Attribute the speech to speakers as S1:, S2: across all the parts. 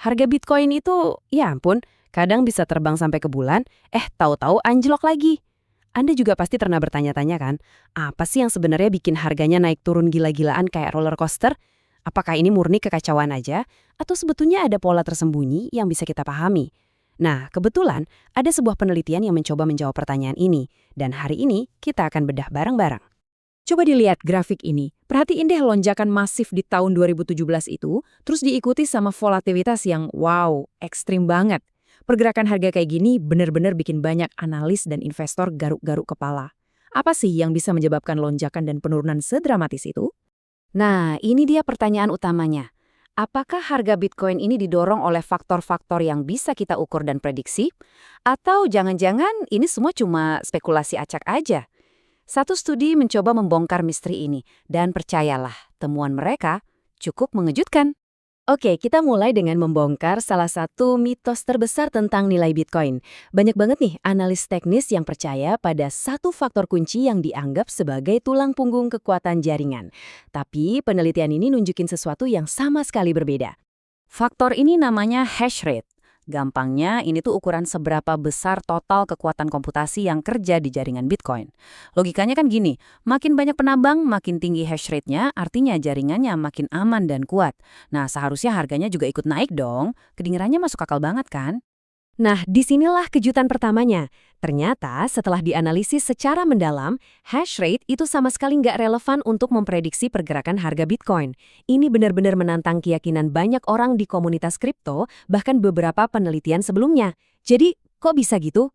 S1: Harga Bitcoin itu, ya ampun, kadang bisa terbang sampai ke bulan, tahu-tahu anjlok lagi. Anda juga pasti pernah bertanya-tanya kan, apa sih yang sebenarnya bikin harganya naik turun gila-gilaan kayak roller coaster? Apakah ini murni kekacauan aja, atau sebetulnya ada pola tersembunyi yang bisa kita pahami? Nah, kebetulan ada sebuah penelitian yang mencoba menjawab pertanyaan ini, dan hari ini kita akan bedah bareng-bareng. Coba dilihat grafik ini. Perhatiin deh lonjakan masif di tahun 2017 itu, terus diikuti sama volatilitas yang wow, ekstrim banget. Pergerakan harga kayak gini benar-benar bikin banyak analis dan investor garuk-garuk kepala. Apa sih yang bisa menyebabkan lonjakan dan penurunan sedramatis itu? Nah, ini dia pertanyaan utamanya. Apakah harga Bitcoin ini didorong oleh faktor-faktor yang bisa kita ukur dan prediksi? Atau jangan-jangan ini semua cuma spekulasi acak aja? Satu studi mencoba membongkar misteri ini, dan percayalah, temuan mereka cukup mengejutkan. Oke, kita mulai dengan membongkar salah satu mitos terbesar tentang nilai Bitcoin. Banyak banget nih analis teknis yang percaya pada satu faktor kunci yang dianggap sebagai tulang punggung kekuatan jaringan. Tapi penelitian ini nunjukin sesuatu yang sama sekali berbeda. Faktor ini namanya hash rate. Gampangnya, ini tuh ukuran seberapa besar total kekuatan komputasi yang kerja di jaringan Bitcoin. Logikanya kan gini, makin banyak penambang, makin tinggi hash rate-nya, artinya jaringannya makin aman dan kuat. Nah, seharusnya harganya juga ikut naik dong. Kedengarannya masuk akal banget kan? Nah, disinilah kejutan pertamanya. Ternyata setelah dianalisis secara mendalam, hash rate itu sama sekali nggak relevan untuk memprediksi pergerakan harga Bitcoin. Ini benar-benar menantang keyakinan banyak orang di komunitas kripto, bahkan beberapa penelitian sebelumnya. Jadi, kok bisa gitu?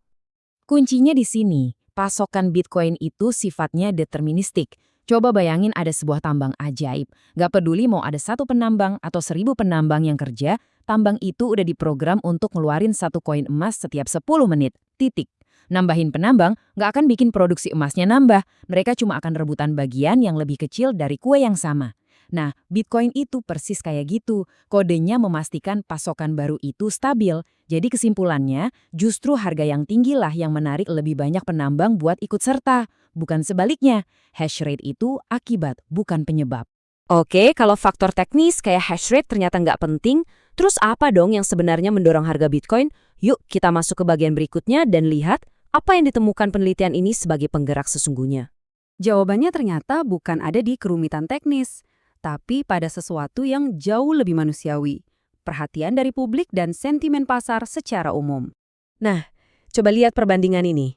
S1: Kuncinya di sini, pasokan Bitcoin itu sifatnya deterministik. Coba bayangin ada sebuah tambang ajaib. Nggak peduli mau ada 1 penambang atau 1.000 penambang yang kerja, tambang itu udah diprogram untuk ngeluarin 1 koin emas setiap 10 menit. Titik. Nambahin penambang nggak akan bikin produksi emasnya nambah. Mereka cuma akan rebutan bagian yang lebih kecil dari kue yang sama. Nah, Bitcoin itu persis kayak gitu. Kodenya memastikan pasokan baru itu stabil. Jadi kesimpulannya, justru harga yang tinggilah yang menarik lebih banyak penambang buat ikut serta. Bukan sebaliknya, hash rate itu akibat, bukan penyebab. Oke, kalau faktor teknis kayak hash rate ternyata nggak penting, terus apa dong yang sebenarnya mendorong harga Bitcoin? Yuk kita masuk ke bagian berikutnya dan lihat apa yang ditemukan penelitian ini sebagai penggerak sesungguhnya. Jawabannya ternyata bukan ada di kerumitan teknis, tapi pada sesuatu yang jauh lebih manusiawi. Perhatian dari publik dan sentimen pasar secara umum. Nah, coba lihat perbandingan ini.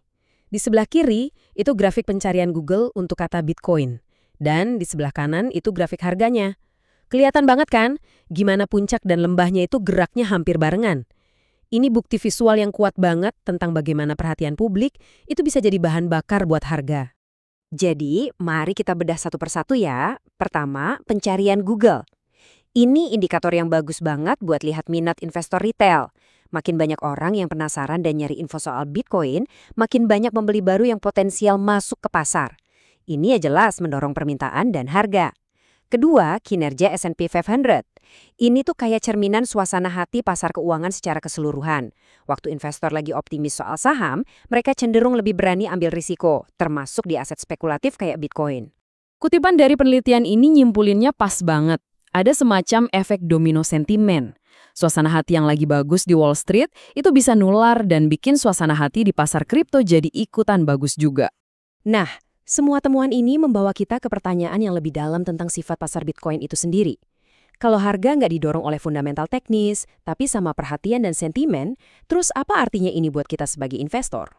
S1: Di sebelah kiri, itu grafik pencarian Google untuk kata Bitcoin. Dan di sebelah kanan, itu grafik harganya. Kelihatan banget kan, gimana puncak dan lembahnya itu geraknya hampir barengan. Ini bukti visual yang kuat banget tentang bagaimana perhatian publik itu bisa jadi bahan bakar buat harga. Jadi, mari kita bedah satu persatu ya. Pertama, pencarian Google. Ini indikator yang bagus banget buat lihat minat investor retail. Makin banyak orang yang penasaran dan nyari info soal Bitcoin, makin banyak pembeli baru yang potensial masuk ke pasar. Ini ya jelas mendorong permintaan dan harga. Kedua, kinerja S&P 500. Ini tuh kayak cerminan suasana hati pasar keuangan secara keseluruhan. Waktu investor lagi optimis soal saham, mereka cenderung lebih berani ambil risiko, termasuk di aset spekulatif kayak Bitcoin. Kutipan dari penelitian ini nyimpulinnya pas banget. Ada semacam efek domino sentimen. Suasana hati yang lagi bagus di Wall Street itu bisa nular dan bikin suasana hati di pasar kripto jadi ikutan bagus juga. Nah, semua temuan ini membawa kita ke pertanyaan yang lebih dalam tentang sifat pasar Bitcoin itu sendiri. Kalau harga nggak didorong oleh fundamental teknis, tapi sama perhatian dan sentimen, terus apa artinya ini buat kita sebagai investor?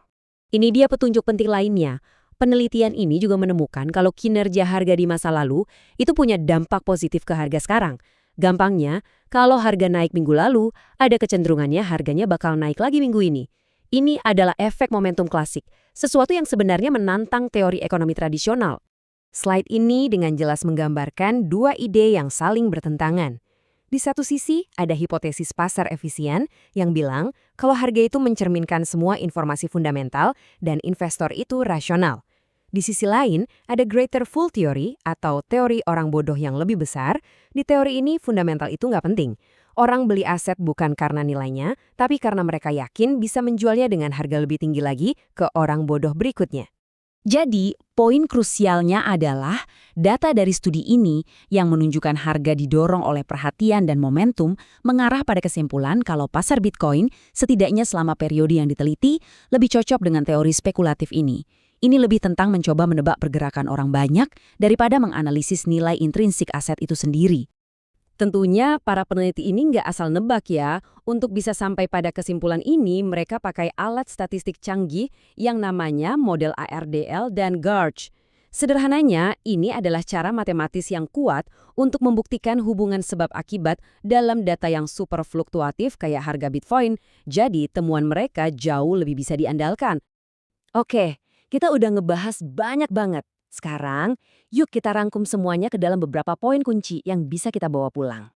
S1: Ini dia petunjuk penting lainnya. Penelitian ini juga menemukan kalau kinerja harga di masa lalu itu punya dampak positif ke harga sekarang. Gampangnya, kalau harga naik minggu lalu, ada kecenderungannya harganya bakal naik lagi minggu ini. Ini adalah efek momentum klasik, sesuatu yang sebenarnya menantang teori ekonomi tradisional. Slide ini dengan jelas menggambarkan dua ide yang saling bertentangan. Di satu sisi, ada hipotesis pasar efisien yang bilang kalau harga itu mencerminkan semua informasi fundamental dan investor itu rasional. Di sisi lain, ada greater fool theory atau teori orang bodoh yang lebih besar. Di teori ini, fundamental itu nggak penting. Orang beli aset bukan karena nilainya, tapi karena mereka yakin bisa menjualnya dengan harga lebih tinggi lagi ke orang bodoh berikutnya.
S2: Jadi, poin krusialnya adalah data dari studi ini yang menunjukkan harga didorong oleh perhatian dan momentum mengarah pada kesimpulan kalau pasar Bitcoin setidaknya selama periode yang diteliti lebih cocok dengan teori spekulatif ini. Ini lebih tentang mencoba menebak pergerakan orang banyak daripada menganalisis nilai intrinsik aset itu sendiri.
S1: Tentunya para peneliti ini nggak asal nebak ya. Untuk bisa sampai pada kesimpulan ini, mereka pakai alat statistik canggih yang namanya model ARDL dan Garch. Sederhananya, ini adalah cara matematis yang kuat untuk membuktikan hubungan sebab akibat dalam data yang super fluktuatif kayak harga Bitcoin. Jadi, temuan mereka jauh lebih bisa diandalkan.
S2: Oke, kita udah ngebahas banyak banget. Sekarang, yuk kita rangkum semuanya ke dalam beberapa poin kunci yang bisa kita bawa pulang.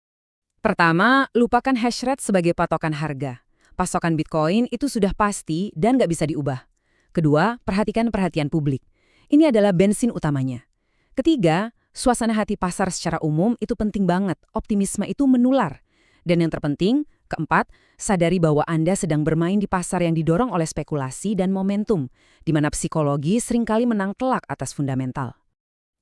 S1: Pertama, lupakan hash rate sebagai patokan harga. Pasokan Bitcoin itu sudah pasti dan nggak bisa diubah. Kedua, perhatikan perhatian publik. Ini adalah bensin utamanya. Ketiga, suasana hati pasar secara umum itu penting banget. Optimisme itu menular. Dan yang terpenting, keempat, sadari bahwa Anda sedang bermain di pasar yang didorong oleh spekulasi dan momentum, di mana psikologi seringkali menang telak atas fundamental.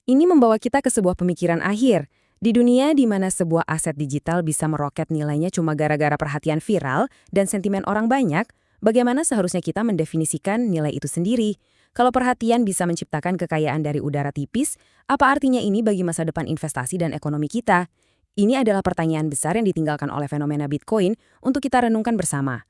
S1: Ini membawa kita ke sebuah pemikiran akhir. Di dunia di mana sebuah aset digital bisa meroket nilainya cuma gara-gara perhatian viral dan sentimen orang banyak, bagaimana seharusnya kita mendefinisikan nilai itu sendiri? Kalau perhatian bisa menciptakan kekayaan dari udara tipis, apa artinya ini bagi masa depan investasi dan ekonomi kita? Ini adalah pertanyaan besar yang ditinggalkan oleh fenomena Bitcoin untuk kita renungkan bersama.